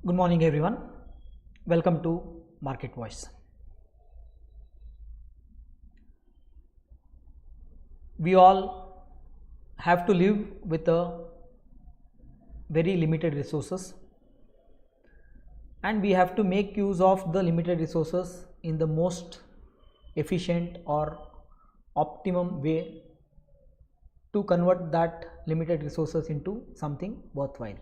Good morning everyone. Welcome to Market Voice. We all have to live with a very limited resources, and we have to make use of the limited resources in the most efficient or optimum way to convert that limited resources into something worthwhile.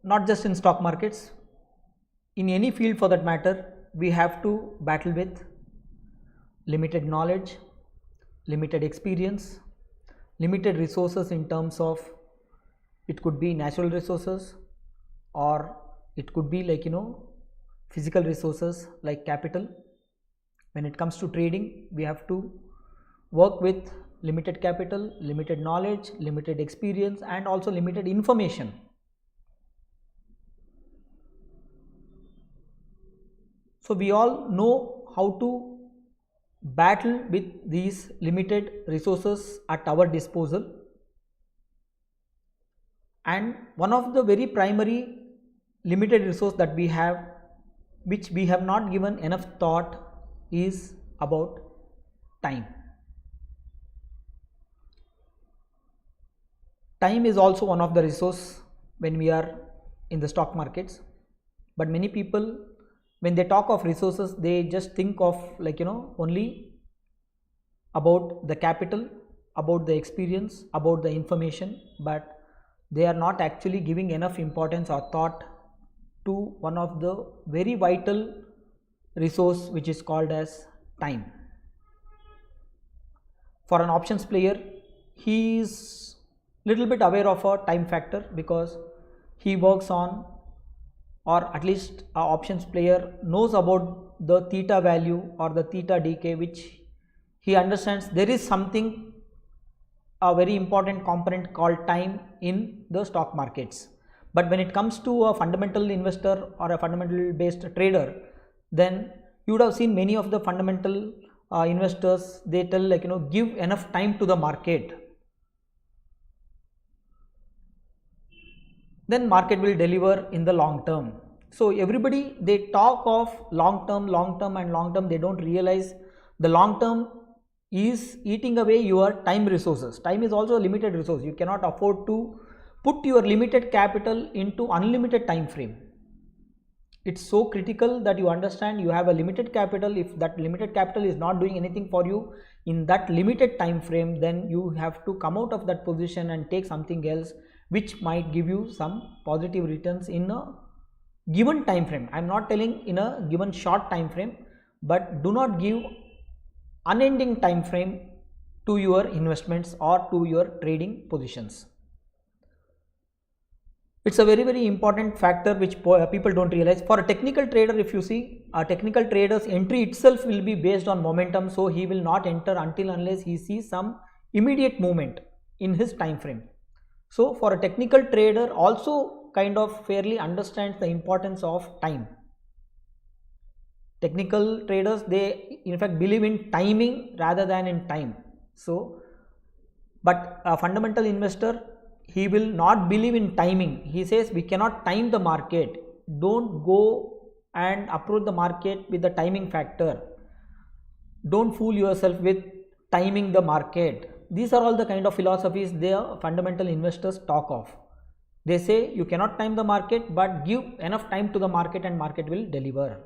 Not just in stock markets, in any field for that matter, we have to battle with limited knowledge, limited experience, limited resources in terms of it could be natural resources, or it could be like physical resources like capital. When it comes to trading, we have to work with limited capital, limited knowledge, limited experience, and also limited information. So we all know how to battle with these limited resources at our disposal, and one of the very primary limited resource that we have, which we have not given enough thought, is about time. Time is also one of the resource when we are in the stock markets, but many people, when they talk of resources, they just think of only about the capital, about the experience, about the information, but they are not actually giving enough importance or thought to one of the very vital resource, which is called as time. For an options player, he is little bit aware of a time factor because he works on, or at least a options player knows about the theta value or the theta decay, which he understands there is something, a very important component called time in the stock markets. But when it comes to a fundamental investor or a fundamental based trader, then you would have seen many of the fundamental investors, they tell give enough time to the market, then market will deliver in the long term. So everybody, they talk of long term and long term. They don't realize the long term is eating away your time resources. Time is also a limited resource. You cannot afford to put your limited capital into unlimited time frame. It's so critical that you understand you have a limited capital. If that limited capital is not doing anything for you in that limited time frame, then you have to come out of that position and take something else which might give you some positive returns in a given time frame. I am not telling in a given short time frame, but do not give unending time frame to your investments or to your trading positions. It's a very important factor which people don't realize. For a technical trader, if you see, a technical trader's entry itself will be based on momentum, so he will not enter until unless he sees some immediate movement in his time frame. So for a technical trader also kind of fairly understands the importance of time. Technical traders, they in fact believe in timing rather than in time. So, but a fundamental investor, he will not believe in timing. He says we cannot time the market. Don't go and approach the market with the timing factor. Don't fool yourself with timing the market. These are all the kind of philosophies the fundamental investors talk of. They say you cannot time the market, but give enough time to the market and market will deliver.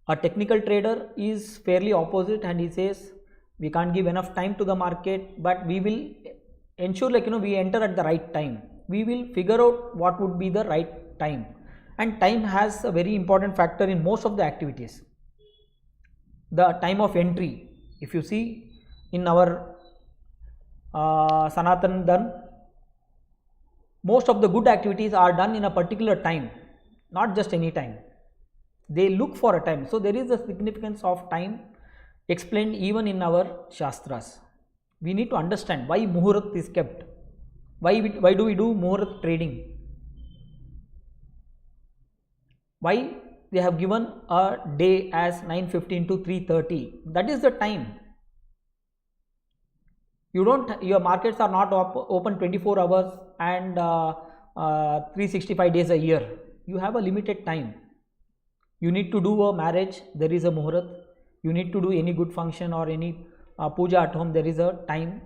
A technical trader is fairly opposite, and he says we can't give enough time to the market, but we will ensure we enter at the right time. We will figure out what would be the right time, and time has a very important factor in most of the activities. The time of entry, if you see in our Sanatan done, most of the good activities are done in a particular time, not just any time. They look for a time. So there is a significance of time explained even in our Shastras. We need to understand why Muhurat is kept. Why do we do Muhurat trading? Why they have given a day as 9:15 to 3:30? That is the time. Your markets are not open 24 hours and 365 days a year. You have a limited time. You need to do a marriage, there is a muhurat. You need to do any good function or any puja at home, there is a time,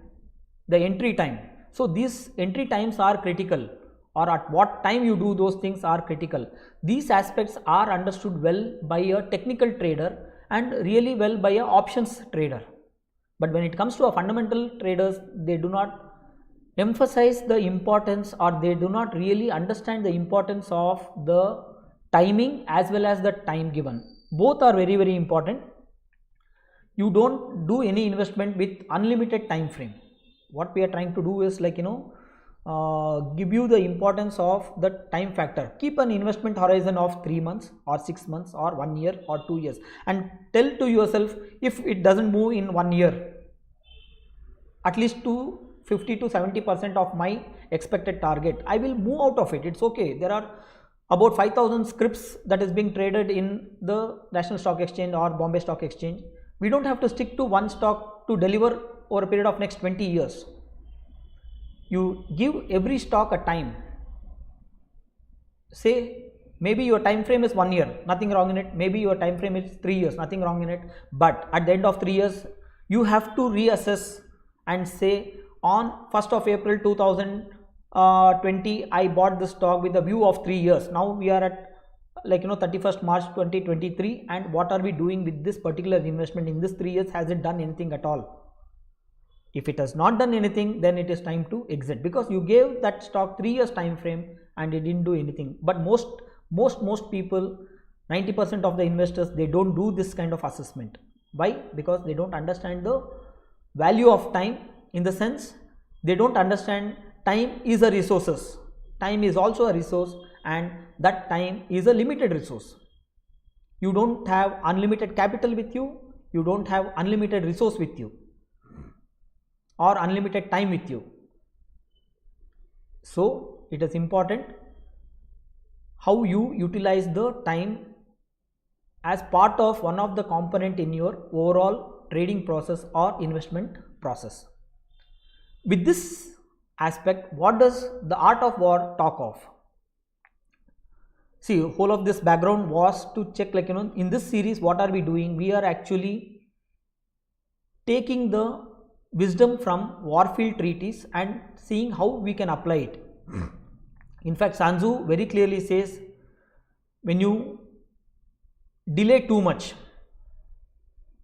the entry time. So these entry times are critical, or at what time you do those things are critical. These aspects are understood well by a technical trader and really well by a options trader. But when it comes to a fundamental traders, they do not emphasize the importance, or they do not really understand the importance of the timing as well as the time given. Both are very, very important. You don't do any investment with unlimited time frame. What we are trying to do is, like, give you the importance of the time factor. Keep an investment horizon of 3 months or 6 months or 1 year or 2 years, and tell to yourself, if it doesn't move in 1 year, at least to 50 to 70% of my expected target, I will move out of it. It's okay. There are about 5,000 scripts that is being traded in the National Stock Exchange or Bombay Stock Exchange. We don't have to stick to one stock to deliver over a period of next 20 years. You give every stock a time. Say maybe your time frame is 1 year, nothing wrong in it. Maybe your time frame is 3 years, nothing wrong in it. But at the end of 3 years, you have to reassess and say, on 1st of April 2020, I bought the stock with a view of 3 years. Now we are at 31st March 2023, and what are we doing with this particular investment in this 3 years? Has it done anything at all? If it has not done anything, then it is time to exit, because you gave that stock 3 years time frame and it didn't do anything. But most people, 90% of the investors, they don't do this kind of assessment. Why? Because they don't understand the value of time, in the sense they don't understand time is a resource. Time is also a resource, and that time is a limited resource. You don't have unlimited capital with you, you don't have unlimited resource with you, or unlimited time with you. So it is important how you utilize the time as part of one of the component in your overall trading process or investment process. With this aspect, what does the art of war talk of? See, whole of this background was to check, in this series, what are we doing? We are actually taking the wisdom from warfield treaties and seeing how we can apply it. In fact, SunTzu very clearly says, when you delay too much,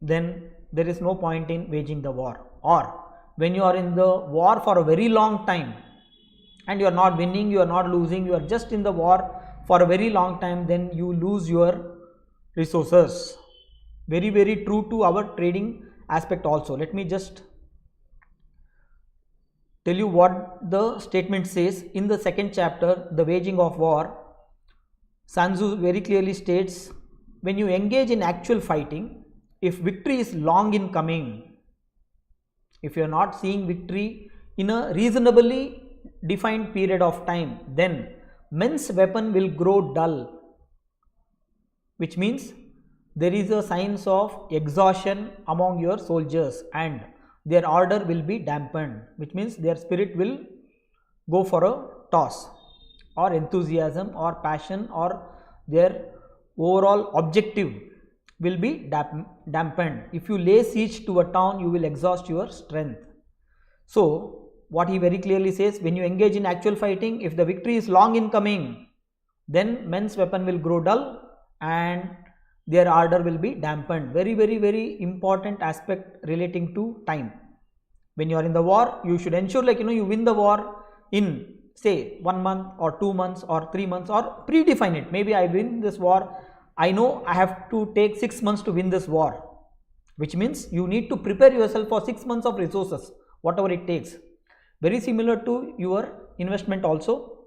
then there is no point in waging the war. Or when you are in the war for a very long time and you are not winning, you are not losing, you are just in the war for a very long time, then you lose your resources. Very, very true to our trading aspect also. Let me just tell you what the statement says in the second chapter, the waging of war. SunTzu very clearly states, when you engage in actual fighting, if victory is long in coming, if you are not seeing victory in a reasonably defined period of time, then men's weapon will grow dull, which means there is a signs of exhaustion among your soldiers and their ardor will be dampened, which means their spirit will go for a toss, or enthusiasm or passion, or their overall objective will be dampened. If you lay siege to a town, you will exhaust your strength. So what he very clearly says, when you engage in actual fighting, if the victory is long in coming, then men's weapon will grow dull and their ardor will be dampened. Very, very, very important aspect relating to time. When you are in the war, you should ensure you win the war in, say, 1 month or 2 months or 3 months, or predefine it. Maybe I win this war, I know I have to take 6 months to win this war, which means you need to prepare yourself for 6 months of resources, whatever it takes. Very similar to your investment also.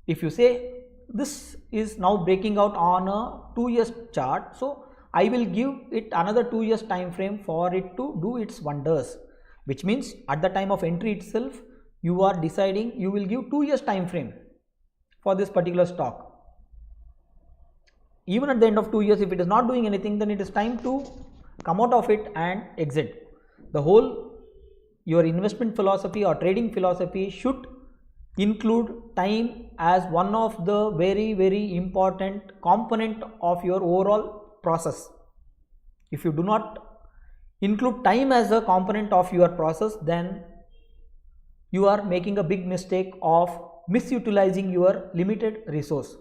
If you say this is now breaking out on a 2 years chart, so I will give it another 2 years time frame for it to do its wonders, which means at the time of entry itself, you are deciding you will give 2 years time frame for this particular stock. Even at the end of 2 years, if it is not doing anything, then it is time to come out of it and exit. The whole your investment philosophy or trading philosophy should include time as one of the very important component of your overall process. If you do not include time as a component of your process, then you are making a big mistake of misutilizing your limited resource.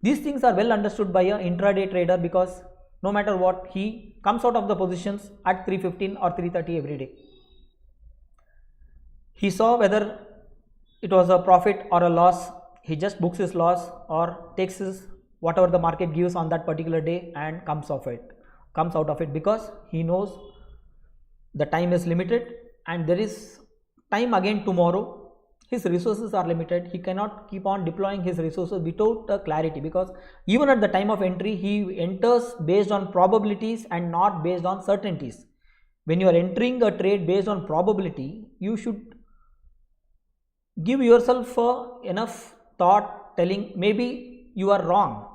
These things are well understood by an intraday trader, because no matter what, he comes out of the positions at 3:15 or 3:30 every day. He saw whether it was a profit or a loss, he just books his loss or takes his whatever the market gives on that particular day and comes out of it, because he knows the time is limited and there is time again tomorrow. His resources are limited, he cannot keep on deploying his resources without a clarity, because even at the time of entry he enters based on probabilities and not based on certainties. When you are entering a trade based on probability, you should give yourself enough thought telling maybe you are wrong.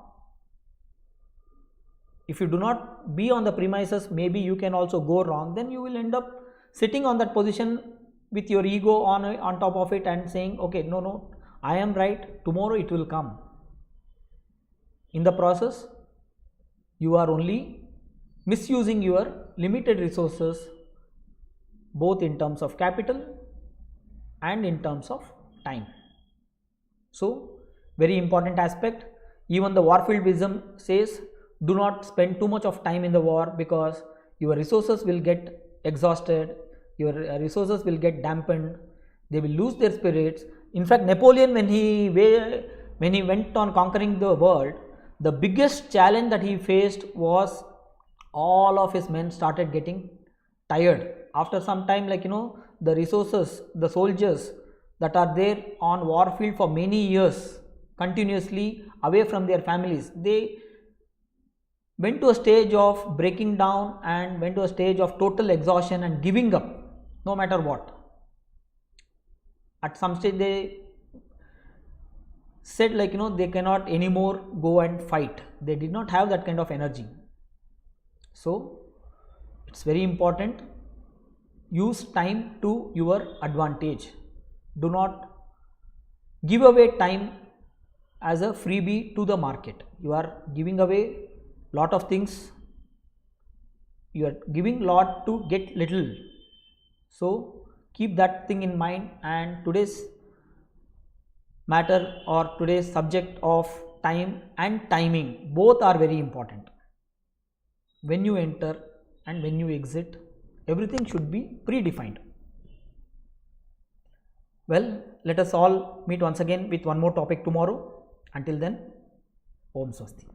If you do not be on the premises maybe you can also go wrong, then you will end up sitting on that position with your ego on top of it and saying, okay, no, I am right, tomorrow it will come. In the process, you are only misusing your limited resources, both in terms of capital and in terms of time. So, very important aspect. Even the warfield wisdom says, do not spend too much of time in the war, because your resources will get exhausted, your resources will get dampened, they will lose their spirits. In fact, Napoleon, when he went on conquering the world, the biggest challenge that he faced was all of his men started getting tired. After some time, the resources, the soldiers that are there on warfield for many years, continuously away from their families, they went to a stage of breaking down and went to a stage of total exhaustion and giving up no matter what. At some stage they said they cannot anymore go and fight. They did not have that kind of energy. So it's very important, use time to your advantage. Do not give away time as a freebie to the market. You are giving away lot of things, you are giving lot to get little. So keep that thing in mind. And today's matter or today's subject of time and timing, both are very important. When you enter and when you exit, everything should be predefined. Well, let us all meet once again with one more topic tomorrow. Until then, Om Swasti.